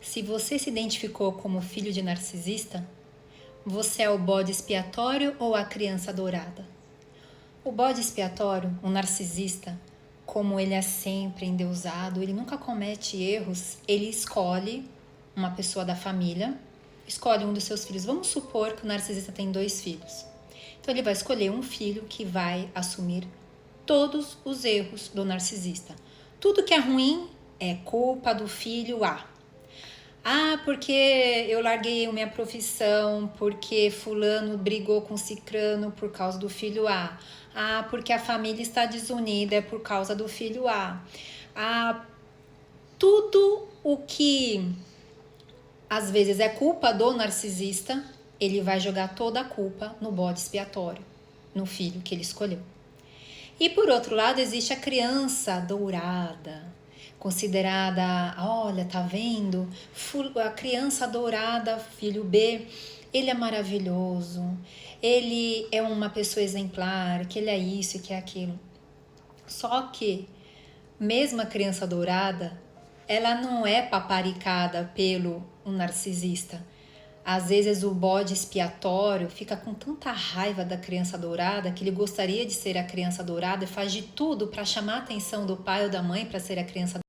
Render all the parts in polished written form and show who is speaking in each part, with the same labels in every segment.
Speaker 1: Se você se identificou como filho de narcisista, você é o bode expiatório ou a criança dourada? O bode expiatório, o narcisista, como ele é sempre endeusado, ele nunca comete erros, ele escolhe uma pessoa da família, escolhe um dos seus filhos. Vamos supor que o narcisista tem 2 filhos. Então ele vai escolher um filho que vai assumir todos os erros do narcisista. Tudo que é ruim é culpa do filho A. Ah, porque eu larguei a minha profissão, porque fulano brigou com cicrano por causa do filho A. Ah, porque a família está desunida é por causa do filho A. Ah, tudo o que às vezes é culpa do narcisista, ele vai jogar toda a culpa no bode expiatório, no filho que ele escolheu. E por outro lado, existe a criança dourada, considerada, olha, tá vendo? A criança dourada, filho B, ele é maravilhoso, ele é uma pessoa exemplar, que ele é isso e que é aquilo. Só que, mesmo a criança dourada, ela não é paparicada pelo narcisista. Às vezes o bode expiatório fica com tanta raiva da criança dourada que ele gostaria de ser a criança dourada e faz de tudo para chamar a atenção do pai ou da mãe para ser a criança dourada.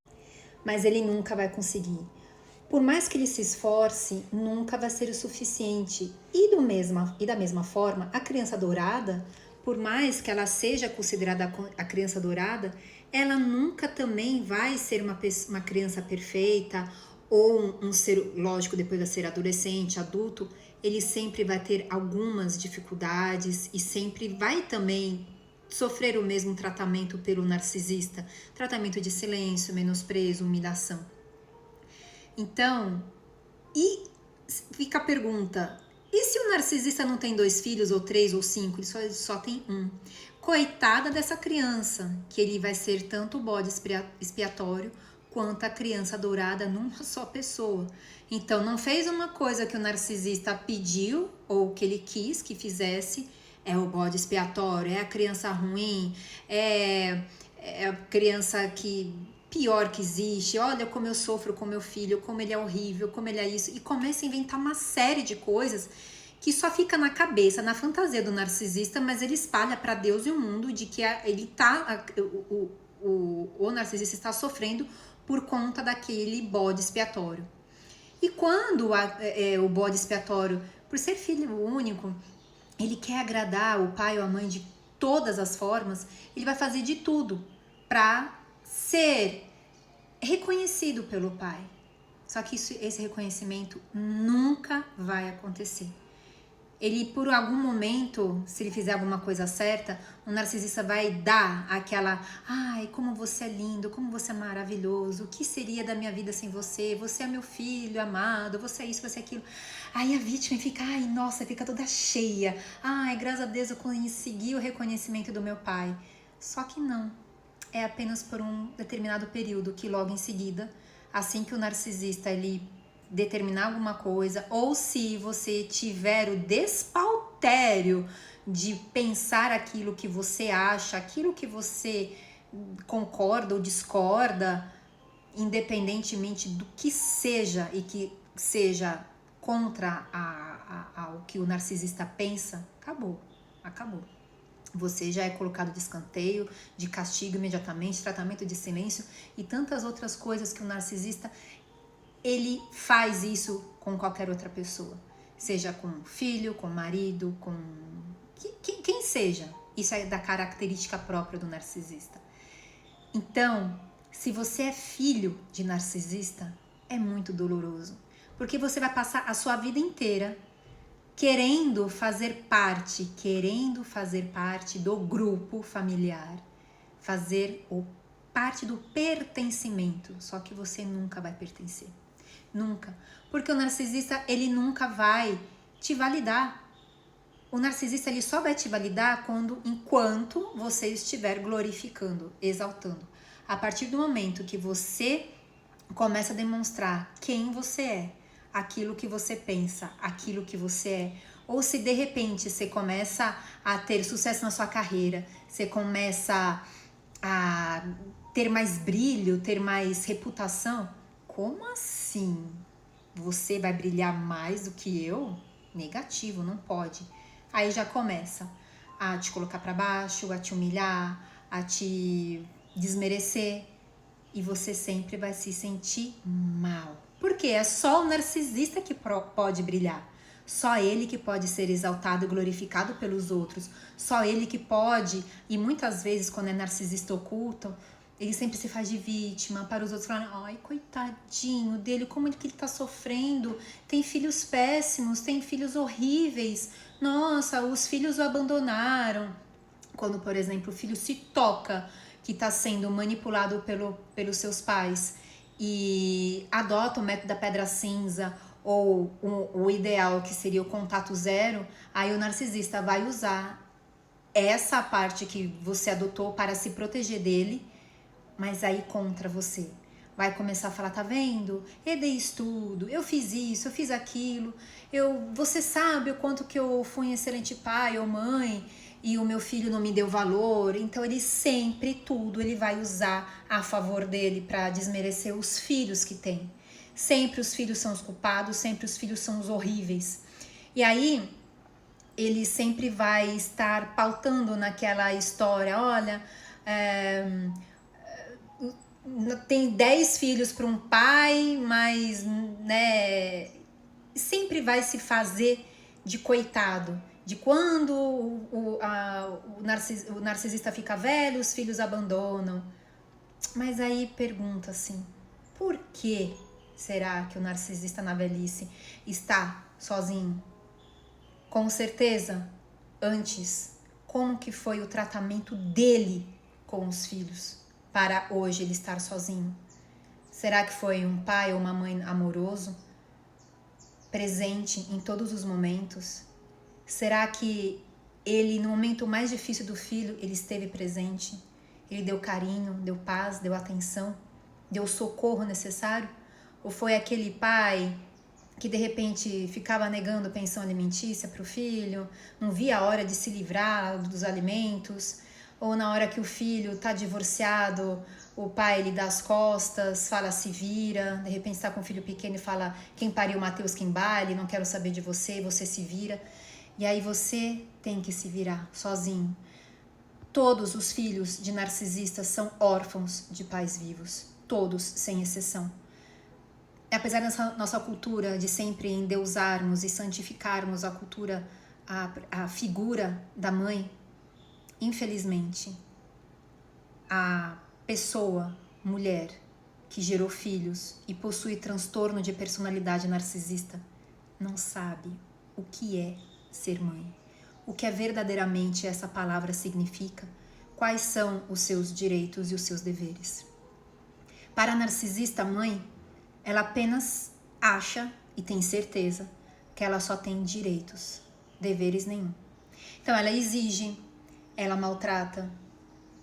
Speaker 1: Mas ele nunca vai conseguir. Por mais que ele se esforce, nunca vai ser o suficiente. E da mesma forma, a criança dourada, por mais que ela seja considerada a criança dourada, ela nunca também vai ser uma criança perfeita ou um ser, lógico, depois vai ser adolescente, adulto, ele sempre vai ter algumas dificuldades e sempre vai também sofrer o mesmo tratamento pelo narcisista, tratamento de silêncio, menosprezo, humilhação. Então, e fica a pergunta, e se o narcisista não tem 2 filhos, ou 3, ou 5, ele só tem um? Coitada dessa criança, que ele vai ser tanto o bode expiatório, quanto a criança dourada numa só pessoa. Então, não fez uma coisa que o narcisista pediu ou que ele quis que fizesse, é o bode expiatório, é a criança ruim, é a criança que pior que existe, olha como eu sofro com meu filho, como ele é horrível, como ele é isso, e começa a inventar uma série de coisas que só fica na cabeça, na fantasia do narcisista, mas ele espalha para Deus e o mundo de que ele tá, o narcisista está sofrendo por conta daquele bode expiatório. E quando o bode expiatório, por ser filho único, ele quer agradar o pai ou a mãe de todas as formas, ele vai fazer de tudo para ser reconhecido pelo pai. Só que esse reconhecimento nunca vai acontecer. Ele, por algum momento, se ele fizer alguma coisa certa, o narcisista vai dar aquela, ai, como você é lindo, como você é maravilhoso, o que seria da minha vida sem você? Você é meu filho amado, você é isso, você é aquilo. Aí a vítima fica, ai, nossa, fica toda cheia. Ai, graças a Deus eu consegui o reconhecimento do meu pai. Só que não. É apenas por um determinado período que logo em seguida, assim que o narcisista ele determinar alguma coisa, ou se você tiver o despautério de pensar aquilo que você acha, aquilo que você concorda ou discorda, independentemente do que seja e que seja contra ao que o narcisista pensa, acabou. Você já é colocado de escanteio, de castigo imediatamente, tratamento de silêncio e tantas outras coisas que o narcisista ele faz isso com qualquer outra pessoa, seja com filho, com marido, com quem seja. Isso é da característica própria do narcisista. Então, se você é filho de narcisista, é muito doloroso, porque você vai passar a sua vida inteira querendo fazer parte do grupo familiar, fazer parte do pertencimento, só que você nunca vai pertencer. Nunca. Porque o narcisista, ele nunca vai te validar. O narcisista, ele só vai te validar enquanto você estiver glorificando, exaltando. A partir do momento que você começa a demonstrar quem você é, aquilo que você pensa, aquilo que você é, ou se de repente você começa a ter sucesso na sua carreira, você começa a ter mais brilho, ter mais reputação, como assim? Você vai brilhar mais do que eu? Negativo, não pode. Aí já começa a te colocar para baixo, a te humilhar, a te desmerecer. E você sempre vai se sentir mal. Porque é só o narcisista que pode brilhar. Só ele que pode ser exaltado e glorificado pelos outros. Só ele que pode, e muitas vezes quando é narcisista oculto, ele sempre se faz de vítima para os outros falarem, ai, coitadinho dele, como que ele tá sofrendo, tem filhos péssimos, tem filhos horríveis, nossa, os filhos o abandonaram. Quando, por exemplo, o filho se toca que está sendo manipulado pelos seus pais e adota o método da pedra cinza ou o ideal que seria o contato zero, aí o narcisista vai usar essa parte que você adotou para se proteger dele, mas aí contra você. Vai começar a falar, tá vendo? Eu dei estudo, eu fiz isso, eu fiz aquilo, você sabe o quanto que eu fui um excelente pai ou mãe e o meu filho não me deu valor. Então ele sempre tudo ele vai usar a favor dele para desmerecer os filhos que tem. Sempre os filhos são os culpados, sempre os filhos são os horríveis. E aí ele sempre vai estar pautando naquela história, olha, tem 10 filhos para um pai, mas né, sempre vai se fazer de coitado. De quando o narcisista fica velho, os filhos abandonam. Mas aí pergunta assim, por que será que o narcisista na velhice está sozinho? Com certeza, antes, como que foi o tratamento dele com os filhos para hoje ele estar sozinho? Será que foi um pai ou uma mãe amoroso, presente em todos os momentos? Será que ele, no momento mais difícil do filho, ele esteve presente? Ele deu carinho, deu paz, deu atenção, deu o socorro necessário? Ou foi aquele pai que de repente ficava negando pensão alimentícia para o filho, não via a hora de se livrar dos alimentos? Ou na hora que o filho está divorciado, o pai lhe dá as costas, fala se vira, de repente está com um filho pequeno e fala, quem pariu Mateus quem baile, não quero saber de você, você se vira. E aí você tem que se virar sozinho. Todos os filhos de narcisistas são órfãos de pais vivos, todos, sem exceção. Apesar da nossa cultura de sempre endeusarmos e santificarmos a cultura, a figura da mãe, infelizmente, a pessoa, mulher, que gerou filhos e possui transtorno de personalidade narcisista, não sabe o que é ser mãe, o que é verdadeiramente essa palavra significa, quais são os seus direitos e os seus deveres. Para a narcisista mãe, ela apenas acha e tem certeza que ela só tem direitos, deveres nenhum. Então ela exige, ela maltrata,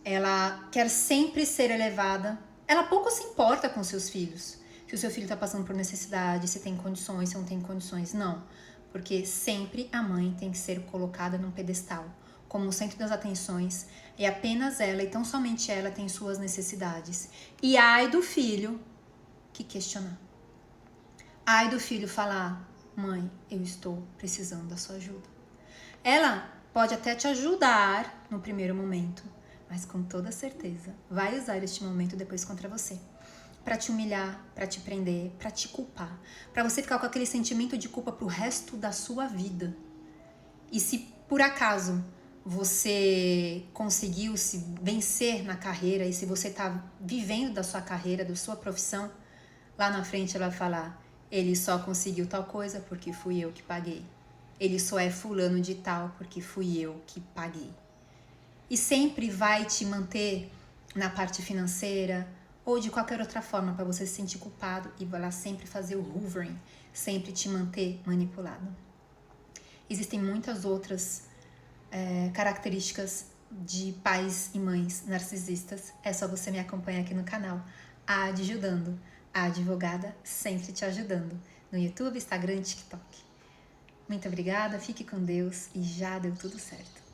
Speaker 1: ela quer sempre ser elevada, ela pouco se importa com seus filhos. Se o seu filho está passando por necessidade, se tem condições, se não tem condições, não. Porque sempre a mãe tem que ser colocada num pedestal, como o centro das atenções, e apenas ela e tão somente ela tem suas necessidades. E ai do filho que questionar. Ai do filho falar, mãe, eu estou precisando da sua ajuda. Ela pode até te ajudar no primeiro momento, mas com toda certeza vai usar este momento depois contra você. Para te humilhar, para te prender, para te culpar. Para você ficar com aquele sentimento de culpa pro resto da sua vida. E se por acaso você conseguiu se vencer na carreira e se você está vivendo da sua carreira, da sua profissão, lá na frente ela vai falar, ele só conseguiu tal coisa porque fui eu que paguei. Ele só é fulano de tal porque fui eu que paguei. E sempre vai te manter na parte financeira ou de qualquer outra forma para você se sentir culpado e vai lá sempre fazer o hoovering, sempre te manter manipulado. Existem muitas outras características de pais e mães narcisistas. É só você me acompanhar aqui no canal, a Adjudando, a advogada sempre te ajudando, no YouTube, Instagram e TikTok. Muito obrigada, fique com Deus e já deu tudo certo.